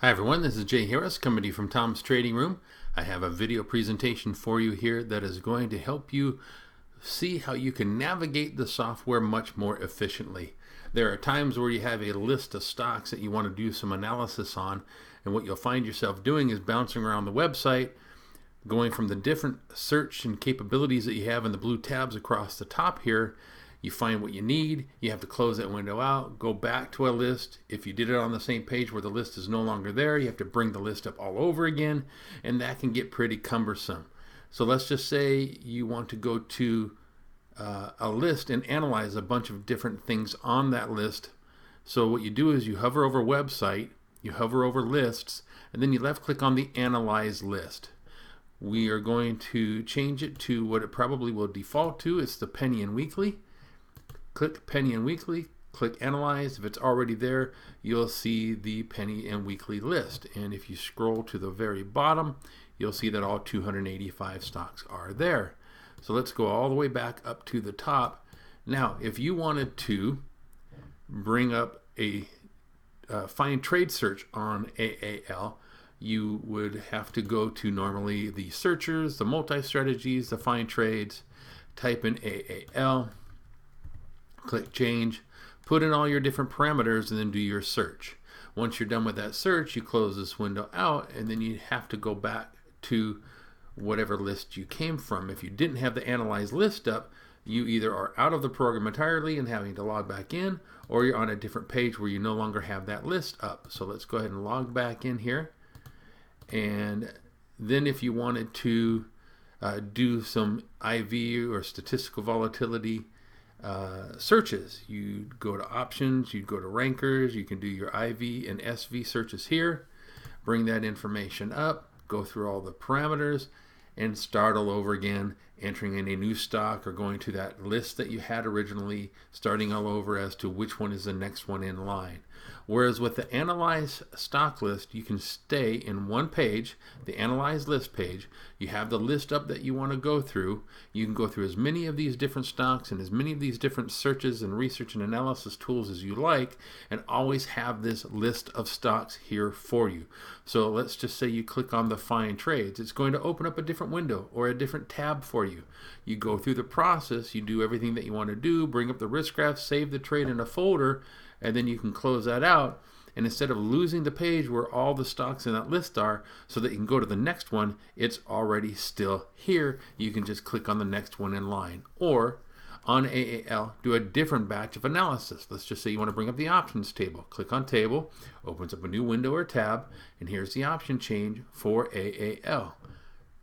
Hi everyone, this is Jay Harris coming to you from Tom's Trading Room. I have a video presentation for you here that is going to help you see how you can navigate the software much more efficiently. There are times where you have a list of stocks that you want to do some analysis on, and what you'll find yourself doing is bouncing around the website, going from the different search and capabilities that you have in the blue tabs across the top here. You find what you need, you have to close that window out, go back to a list. If you did it on the same page where the list is no longer there, you have to bring the list up all over again, and that can get pretty cumbersome. So let's just say you want to go to a list and analyze a bunch of different things on that list. So what you do is you hover over website, you hover over lists, and then you left click on the Analyze list. We are going to change it to what it probably will default to. It's the penny and weekly. Click penny and weekly, click analyze. If it's already there, you'll see the penny and weekly list. And if you scroll to the very bottom, you'll see that all 285 stocks are there. So let's go all the way back up to the top. Now, if you wanted to bring up a find trade search on AAL, you would have to go to normally the searchers, the multi-strategies, the find trades, type in AAL, click change, put in all your different parameters, and then do your search. Once you're done with that search, you close this window out, and then you have to go back to whatever list you came from. If you didn't have the analyze list up, you either are out of the program entirely and having to log back in, or you're on a different page where you no longer have that list up. So let's go ahead and log back in here. And then if you wanted to do some IV or statistical volatility searches, you'd go to options, you'd go to rankers, you can do your IV and SV searches here, bring that information up, go through all the parameters, and start all over again, entering in a new stock or going to that list that you had originally, starting all over as to which one is the next one in line. Whereas with the Analyze stock list, you can stay in one page, the Analyze list page. You have the list up that you want to go through. You can go through as many of these different stocks and as many of these different searches and research and analysis tools as you like, and always have this list of stocks here for you. So let's just say you click on the Find Trades. It's going to open up a different window or a different tab for you. You go through the process, you do everything that you want to do, bring up the risk graph, save the trade in a folder, and then you can close that out. And instead of losing the page where all the stocks in that list are so that you can go to the next one, it's already still here. You can just click on the next one in line. Or on AAL, do a different batch of analysis. Let's just say you want to bring up the options table. Click on table, opens up a new window or tab, and here's the option change for AAL.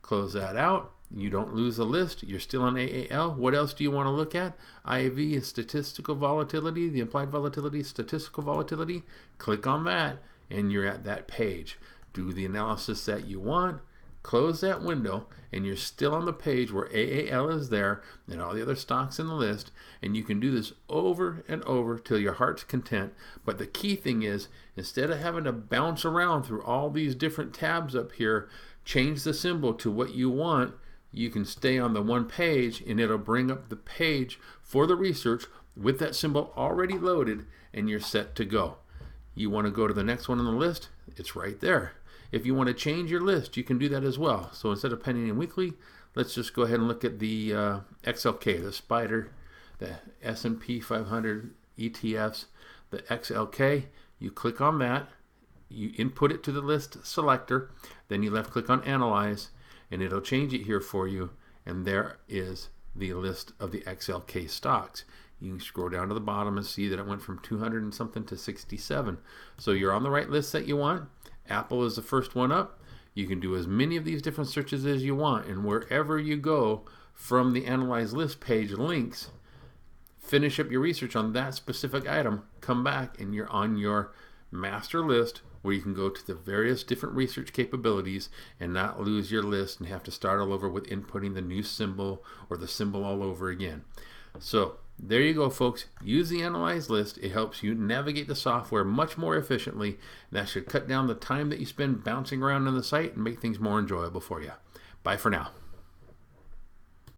Close that out. You don't lose the list. You're still on AAL. What else do you want to look at? IV is statistical volatility, the implied volatility, statistical volatility. Click on that, and you're at that page. Do the analysis that you want. Close that window, and you're still on the page where AAL is there and all the other stocks in the list. And you can do this over and over till your heart's content. But the key thing is, instead of having to bounce around through all these different tabs up here, change the symbol to what you want. You can stay on the one page, and it'll bring up the page for the research with that symbol already loaded, and you're set to go. You want to go to the next one on the list, it's right there. If you want to change your list, you can do that as well. So instead of penny and weekly, let's just go ahead and look at the XLK, the SPDR, the S&P 500 ETFs, the XLK. You click on that, you input it to the list selector, then you left click on Analyze, and it'll change it here for you, and there is the list of the XLK stocks. You can scroll down to the bottom and see that it went from 200 and something to 67. So you're on the right list that you want. Apple is the first one up. You can do as many of these different searches as you want, and wherever you go from the Analyze List page links, finish up your research on that specific item, come back, and you're on your master list where you can go to the various different research capabilities and not lose your list and have to start all over with inputting the new symbol or the symbol all over again. So there you go, folks. Use the Analyze list. It helps you navigate the software much more efficiently. That should cut down the time that you spend bouncing around on the site and make things more enjoyable for you. Bye for now.